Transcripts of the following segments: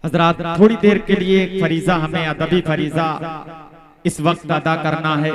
हजरात थोड़ी देर के लिए एक फरीजा हमें अदबी फरीजा इस वक्त अदा करना है,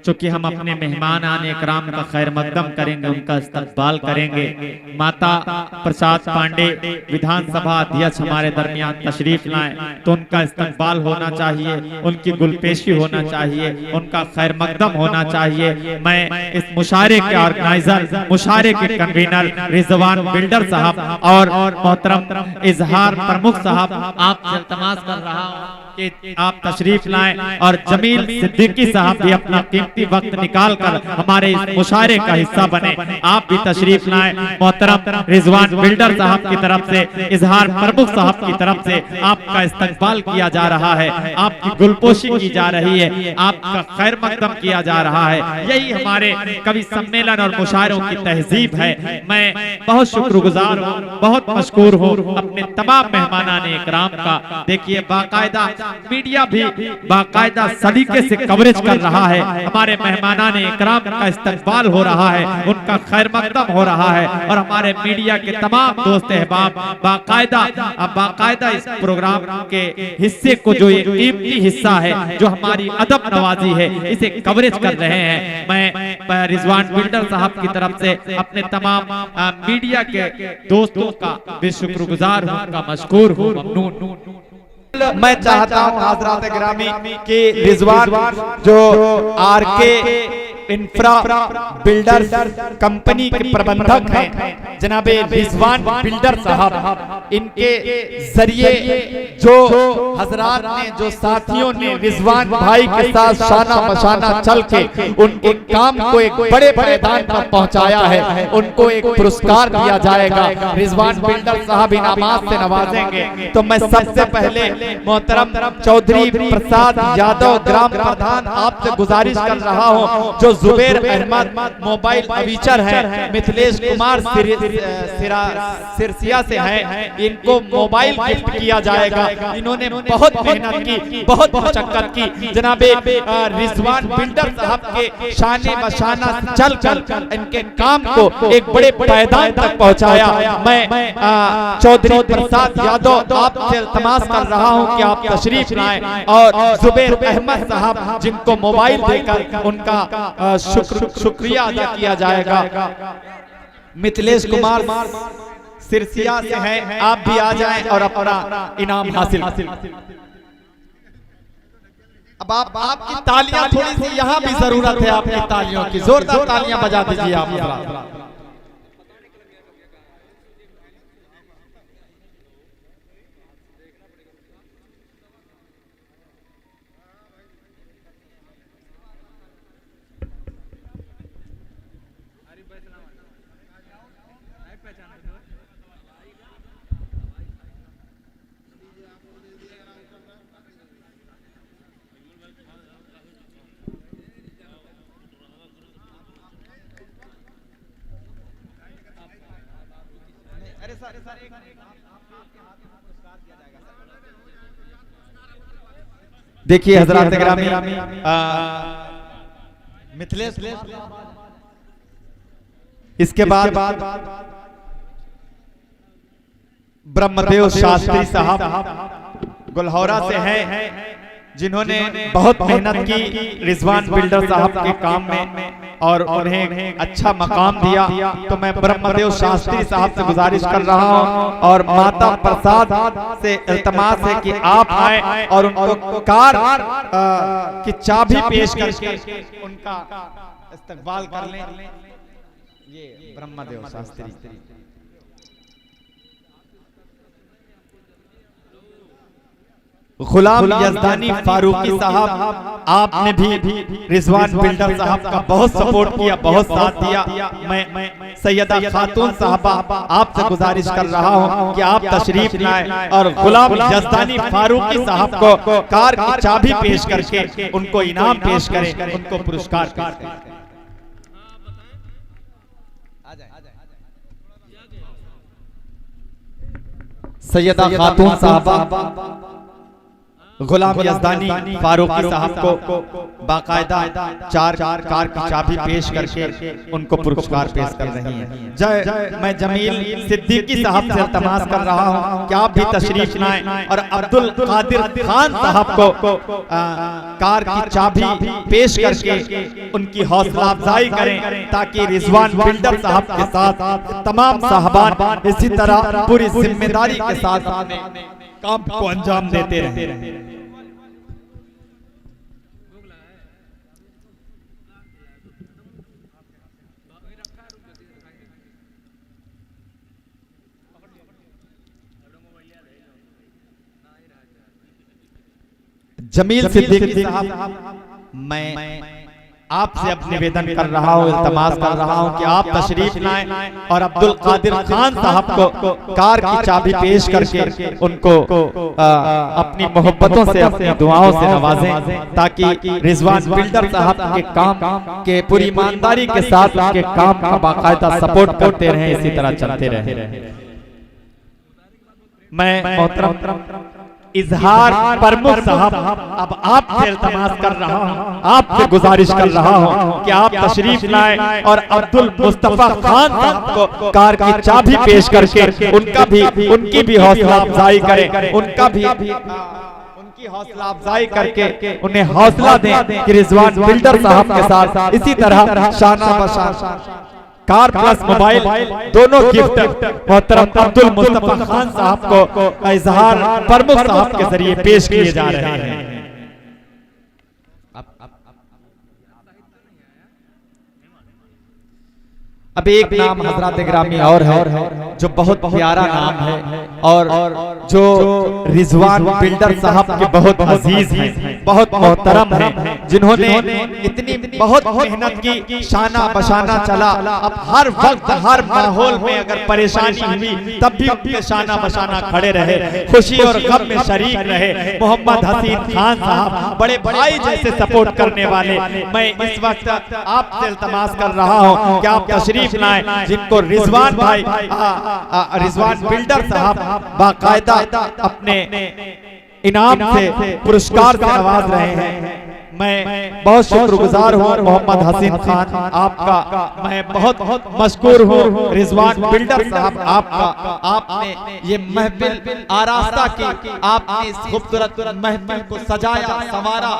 चूंकि हम अपने मेहमान आने इकराम का खैर मकदम करेंगे, उनका इस्तकबाल करेंगे। माता प्रसाद पांडे विधानसभा अध्यक्ष हमारे दरमियान तशरीफ लाएं तो उनका इस्तकबाल होना चाहिए, उनकी गुलपेशी होना चाहिए, उनका खैर मकदम होना चाहिए। मैं इस मुशारे के ऑर्गेनाइजर, मुशारे के कन्वीनर रिजवान बिल्डर साहब और मोहतरम इजहार प्रमुख साहब आपसे इल्तमास कर रहा हूँ कि आप तशरीफ लाएं और जमील सिद्दीकी साहब भी अपना कीमती वक्त निकाल कर हमारे इस मुशारे का हिस्सा बने। आप भी तशरीफ लाएं। मोहतरम रिजवान बिल्डर साहब की तरफ से, इजहार प्रमुख साहब की तरफ से आपका इस्तकबाल किया जा रहा है, आपकी गुलपोशी की जा रही है, आपका खैर मकदम किया जा रहा है। यही हमारे कवि सम्मेलन और मुशायरों की तहजीब है। मैं बहुत शुक्रगुजार हूँ, बहुत मशकूर हूँ अपने तमाम मेहमानाने इकराम का। देखिए बाकायदा मीडिया भी बाकायदा सलीके से कवरेज कर रहा है, हमारे मेहमानाने इकराम का इस्तकबाल हो रहा है, उनका खैर मकदम हो रहा है और हमारे मीडिया के तमाम दोस्त अहबाब बाकायदा इस प्रोग्राम के हिस्से को, जो ये कीमती हिस्सा है जो हमारी अदब नवाजी है, इसे कवरेज कर रहे हैं। मैं रिजवान बिल्डर साहब की तरफ से अपने तमाम मीडिया के दोस्तों का भी शुक्रगुजार हूँ, उनका मशकूर हूँ, ममनून। मैं चाहता हूँ हजरात गिरामी कि रिजवान जो आरके इंफ्रा बिल्डर्स कंपनी के प्रबंधक हैं जनाबे रिजवान बिल्डर साहब, इनके जरिए जो हजरात ने, जो साथियों ने रिजवान भाई के साथ शाना बशाना चल के उनके काम को एक बड़े मैदान पर पहुंचाया है, उनको एक पुरस्कार दिया जाएगा। रिजवान बिल्डर साहब इनामात से नवाजेंगे। तो मैं सबसे पहले मोहतरम चौधरी प्रसाद यादव ग्राम प्रधान आपसे गुजारिश कर रहा हूँ, जो जुबेर अहमद मोबाइल अविचर है, मिथिलेश कुमार सिरसिया से हैं, इनको मोबाइल गिफ्ट किया जाएगा। इन्होंने बहुत मेहनत की, बहुत मशक्कत की, जनाबे रिजवान बिल्डर साहब के शाने बशाना चल कर इनके काम को एक बड़े मैदान तक पहुंचाया। मैं चौधरी प्रसाद यादव आपसे इल्तमास कर रहा हूं कि आप तशरीफ लाएं और जुबेर अहमद साहब जिनको मोबाइल देकर उनका शुक्रिया अदा किया जाएगा। मिथिलेश कुमार सिरसिया से हैं, आप भी आ जाएं और अपना इनाम हासिल। अब आपकी तालियां थोड़ी सी यहाँ भी जरूरत है, आपकी तालियों की जोरदार तालियां बजा दीजिए आप। देखिए हजरात गिरामी, मिथिलेश, इसके बाद ब्रह्मदेव शास्त्री साहब गुलहौरा से हैं, जिन्होंने बहुत मेहनत की रिजवान बिल्डर साहब के काम में और उन्हें अच्छा मकाम दिया। तो मैं ब्रह्मदेव शास्त्री साहब से गुजारिश कर रहा हूं और माता प्रसाद से इल्तमास है कि आप आए और उनको कार की चाबी पेश करके उनका इस्तकबाल कर लें। ये ब्रह्मदेव शास्त्री। गुलाम यजदानी फारूकी साहब, आपने भी रिजवान बिल्डर साहब का बहुत सपोर्ट किया, बहुत साथ दिया। मैं सैयदा खातून साहबा आपसे गुजारिश कर रहा हूं कि आप तशरीफ लाएं और गुलाम यजदानी फारूकी साहब को कार की चाबी पेश करके उनको इनाम पेश करें, उनको पुरस्कार करें। सैयदा खातून साहबा गुलाम यज़दानी फारूकी साहब को बाकायदा 4 कार की चाबी पेश करके उनको पुरस्कार पेश कर रही हैं। जय मैं जमील सिद्दीकी साहब से इल्तमास कर रहा हूं कि आप भी तशरीफ लाएं और अब्दुल कादिर खान साहब को कार की चाबी पेश करके उनकी हौसला अफजाई करें ताकि रिजवान बिल्डर साहब के साथ तमाम साहबान इसी तरह पूरी जिम्मेदारी के साथ काम को अंजाम देते रहे। जमील सिद्दीकी साहब, मैं आपसे अब निवेदन कर रहा हूँ, इल्तमास कर रहा हूँ कि आप तशरीफ लाएं और अब्दुल कादिर खान साहब को कार की चाबी पेश करके उनको अपनी मोहब्बतों से, अपनी दुआओं से नवाजें ताकि रिजवान बिल्डर साहब के काम के पूरी ईमानदारी के साथ उनके काम का बाकायदा सपोर्ट करते रहें, इसी तरह चलते रहें। मैं मोहतरम इजहार प्रमुख साहब अब आपसे इल्तमास कर रहा हूँ, आपसे गुजारिश कर रहा हूँ कि आप तशरीफ लाएं और अब्दुल मुस्तफा खान साहब को कार की चाबी पेश करके उनकी भी हौसला अफजाई करें, उनकी हौसला अफजाई करके उन्हें हौसला दें कि रिजवान बिल्डर साहब के साथ इसी तरह शाना बशाना कार प्लस मोबाइल दोनों गिफ्ट मोहतरम अब्दुल मुस्तफा खान साहब को इजहार प्रमुख साहब के जरिए पेश किए जा रहे हैं। अब एक नाम हजरत ग्रामी और है जो बहुत प्यारा नाम है और जो रिजवान बिल्डर साहब के बहुत अजीज हैं, बहुत मोहतरम हैं, जिन्होंने इतनी बहुत मेहनत की, शाना बशाना चला। अब हर वक्त हर माहौल में अगर परेशानी हुई तब भी उनके शाना बशाना खड़े रहे, खुशी और गम में शरीक रहे। मोहम्मद हसीन खान साहब बड़े भाई जैसे सपोर्ट करने वाले, मैं इस वक्त आपसे इल्तमास कर रहा हूँ कि आप तशरीफ लाएं, जिनको रिजवान भाई रिजवान बिल्डर साहब बाकायदा अपने इनाम से पुरस्कार से नवाज रहे हैं। मैं बहुत शुक्रगुजार हूँ मोहम्मद हसीन खान आपका, मैं बहुत मशकूर हूँ रिजवान बिल्डर साहब आपका। आपने ये महफिल आरास्ता की, आपने इस खूबसूरत महफिल को सजाया संवारा,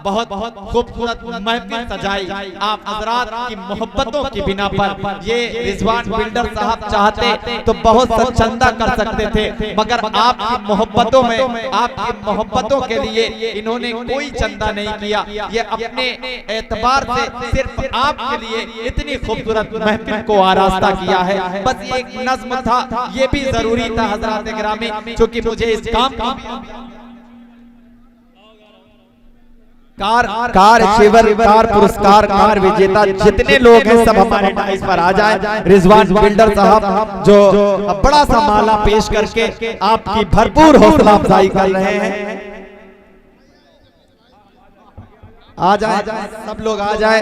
बहुत खूबसूरत महफिल सजाई। आप हजरात की मोहब्बतों की बिना पर ये रिजवान बिल्डर साहब चाहते तो बहुत सा चंदा कर सकते थे, मगर आपकी मोहब्बतों में, आपकी मोहब्बतों के लिए इन्होंने कोई चंदा नहीं किया। ये अपने एतबार से सिर्फ आपके लिए इतनी खूबसूरत महफिल को आरास्ता किया है। बस एक नज़्म था, ये भी जरूरी था हजरात गिरामी, क्योंकि मुझे इस काम की कार अचीवर, कार पुरस्कार, कार विजेता जितने लोग हैं सब हमारे डाइस पर आ जाए। रिजवान बिल्डर साहब जो बड़ा सा माला पेश करके आपकी भरपूर हौसला अफजाई कर रहे हैं, आ जाए सब लोग आ जाए।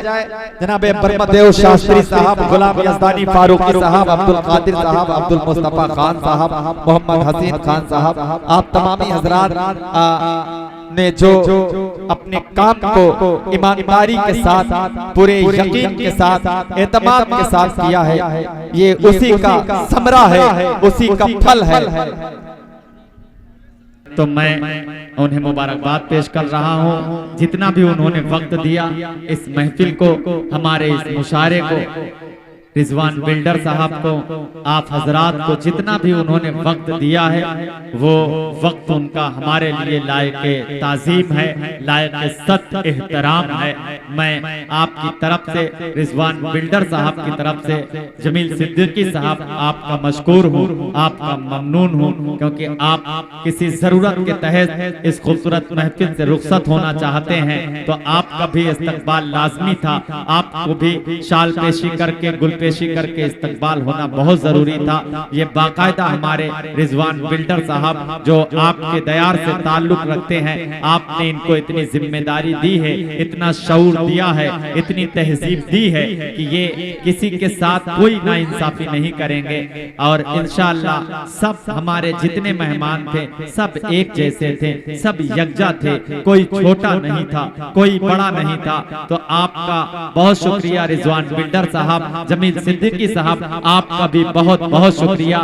जनाब ब्रह्मदेव शास्त्री साहब, गुलाम यज़दानी फारूकी साहब, अब्दुल कादिर साहब, अब्दुल मुस्तफा खान साहब, मोहम्मद हसीन खान साहब, आप तमामी हजरात ने जो अपने काम को ईमानदारी के साथ, पूरे यकीन के साथ, एतमाद के साथ किया है, ये उसी का समरा है, उसी का फल है। तो मैं उन्हें मुबारकबाद पेश कर रहा हूँ, जितना भी उन्होंने वक्त दिया इस महफिल को, हमारे इस मुशारे को, रिजवान बिल्डर साहब को, आप हजरात को जितना भी उन्होंने वक्त दिया है वो वक्त उनका हमारे लिए लायक ताज़ीम है, लायक सख्त एहतराम है। मैं आपकी तरफ से, रिजवान बिल्डर साहब की तरफ से, जमील सिद्दीकी साहब आपका मशकूर हूँ, आपका ममनून हूँ, क्योंकि आप किसी जरूरत के तहत इस खूबसूरत महफिल से रुखसत होना चाहते हैं तो आपका भी इस्तकबाल लाजमी था। आपको भी शाल पेशी करके, गुल पेशी करके इस्तकबाल होना बहुत जरूरी था। ये बाकायदा हमारे रिजवान बिल्डर साहब जो आपके दयार से ताल्लुक रखते हैं, आपने इनको इतनी जिम्मेदारी दी है, इतना शऊर दिया है, इतनी तहजीब दी है कि ये किसी के साथ कोई नाइंसाफी नहीं करेंगे। और इंशाअल्लाह सब हमारे जितने मेहमान थे सब एक जैसे थे, सब यकजा थे, कोई छोटा नहीं था, कोई बड़ा नहीं था। तो आपका बहुत शुक्रिया रिजवान बिल्डर साहब, जमील सिद्दीकी साहब, आपका भी बहुत बहुत शुक्रिया।